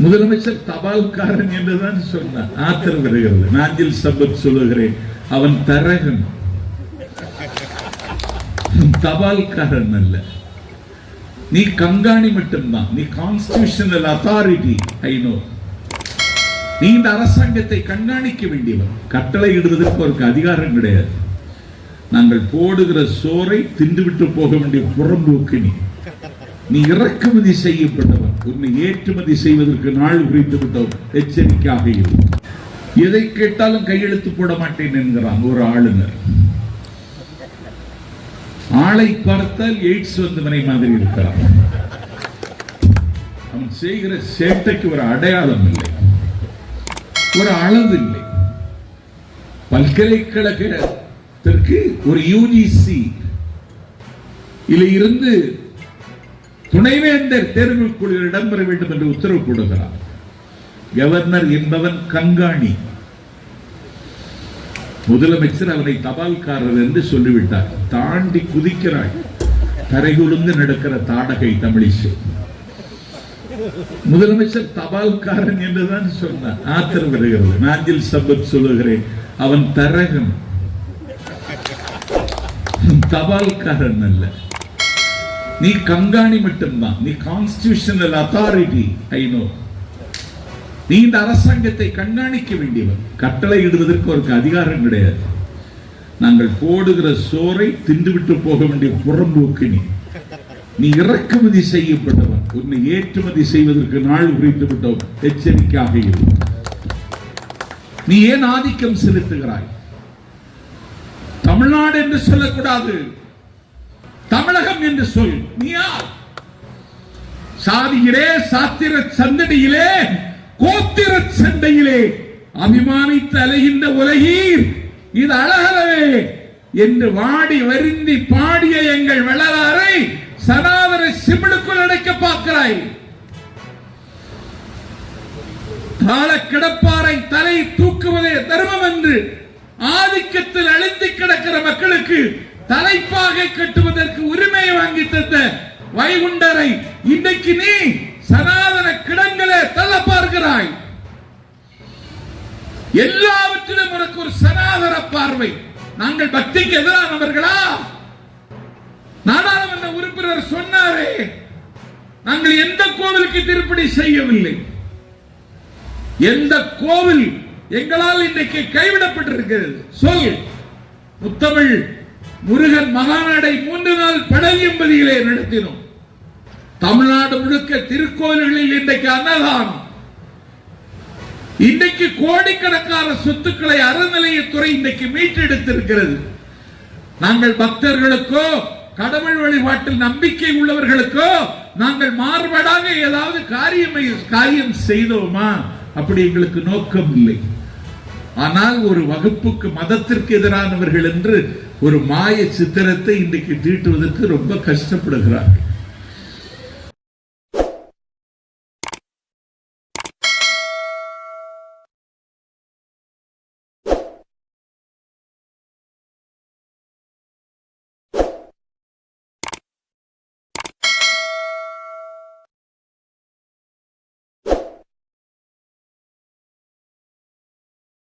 முதலமைச்சர் தபால்காரன் என்றுதான் சொன்னார். ஆத்திரம் வருகிறது. நாஞ்சில் சம்பத் சொல்லுகிறேன், அவன் தரகன், தபால்காரன் அல்ல. நீ கண்காணி மட்டும்தான். நீ கான்ஸ்டிடியூஷனல் அத்தாரிட்டி. I know. நீ இந்த அரசாங்கத்தை கண்காணிக்க வேண்டியவர். கட்டளை இடுவதற்கு அவருக்கு அதிகாரம் கிடையாது. நாங்கள் போடுகிற சோறை தின்றுவிட்டு போக வேண்டிய புறம்போக்கு நீ. நீ இறக்குமதி செய்யப்பட்டவர். உன்னை ஏற்றுமதி செய்வதற்கு நாள் குறித்து விட்டவர். எச்சரிக்கையாக இரு. எதை கேட்டாலும் கையெழுத்து போட மாட்டேன் என்கிறான் ஒரு ஆளுநர். ஆளை பார்த்தால் எய்ட்ஸ் வந்தவனை மாதிரி இருக்கிறான். அவன் செய்கிற சேட்டைக்கு ஒரு அடையாளம் இல்லை, ஒரு அளவு இல்லை. பல்கலைக்கழகத்திற்கு ஒரு யுஜிசி இருந்து துணைவேந்தர் தேர்வுக்குழு இடம்பெற வேண்டும் என்று உத்தரவு போடுகிறார். கவர்னர் என்பவன் கண்காணி. முதலமைச்சர் அவனை தபால்காரர் என்று சொல்லிவிட்டார். தாண்டி குதிக்கிறாள். தரைகுலுந்து நடக்கிற தாடகை தமிழிசை. முதலமைச்சர் தபால்காரன் என்றுதான் சொன்னார். ஆத்திரம் வருகிறது. நாஞ்சில் சம்பத் சொல்லுகிறேன், அவன் தரகன், தபால்காரன் அல்ல. நீ கண்காணி மட்டும்தான். நீ கான்ஸ்டிடியூஷனல் அத்தாரிட்டி. I know. நீ இந்த அரசாங்கத்தை கண்காணிக்க வேண்டியவர். கட்டளை இடுவதற்கு அவருக்கு அதிகாரம் கிடையாது. நாங்கள் போடுகிற சோறை தின்றுவிட்டு போக வேண்டிய புறம்போக்கு நீ. நீ இறக்குமதி செய்யப்பட்டவர். உன்னை ஏற்றுமதி செய்வதற்கு நாள் குறித்து விட்டவர். எச்சரிக்கையாக இரு. நீ ஏன் ஆதிக்கம் செலுத்துகிறாய்? தமிழ்நாடு என்று சொல்லக்கூடாது, தமிழகம் என்று சொல். நீ யார்? சாதியிலே, சாத்திர சந்தடியிலே, கோத்திர சண்டையிலே அபிமானித்து அலைகின்ற உலகீர் இது அழகலவே என்று வாடி வருந்தி பாடிய எங்கள் வள்ளலாரை சனாதன சிமிழுக்குள் அடைக்க பார்க்கிறாய். தாழ கிடப்பாரை தலை தூக்குவதே தர்மம் என்று ஆதிக்கத்தில் அழிந்து கிடக்கிற மக்களுக்கு தலைப்பாகை கட்டுவதற்கு உரிமையை வாங்கி தந்த வைகுண்டரை இன்றைக்கு நீ சனாதன கிடங்களே தள்ள பார்க்கிறாய். எல்லாவற்றிலும் உனக்கு ஒரு சனாதன பார்வை. நாங்கள் பக்திக்கு எதிரானவர்களா? நாடாளுமன்ற உறுப்பினர் சொன்னாரே, நாங்கள் எந்த கோவிலுக்கு திருப்பணி செய்யவில்லை. எந்த கோவில் எங்களால் இன்றைக்கு கைவிடப்பட்டிருக்கிறது சொல். முத்தமிழ் முருகன் மகாநாடை 3 நாள் படையம்பதியிலே நடத்தினோம். தமிழ்நாடு முழுக்க திருக்கோயில்களில் இன்றைக்கு அன்னதானம். இன்றைக்கு கோடிக்கணக்கான சொத்துக்களை அறநிலையத்துறை இன்றைக்கு மீட்டெடுத்திருக்கிறது. நாங்கள் பக்தர்களுக்கோ கடவுள் வழிபாட்டில் நம்பிக்கை உள்ளவர்களுக்கோ நாங்கள் மாறுபாடாக ஏதாவது காரியம் செய்தோமா? அப்படி எங்களுக்கு நோக்கம் இல்லை. ஆனால் ஒரு வகுப்புக்கு மதத்திற்கு எதிரானவர்கள் என்று ஒரு மாய சித்திரத்தை இன்றைக்கு தீட்டுவதற்கு ரொம்ப கஷ்டப்படுகிறார்கள்.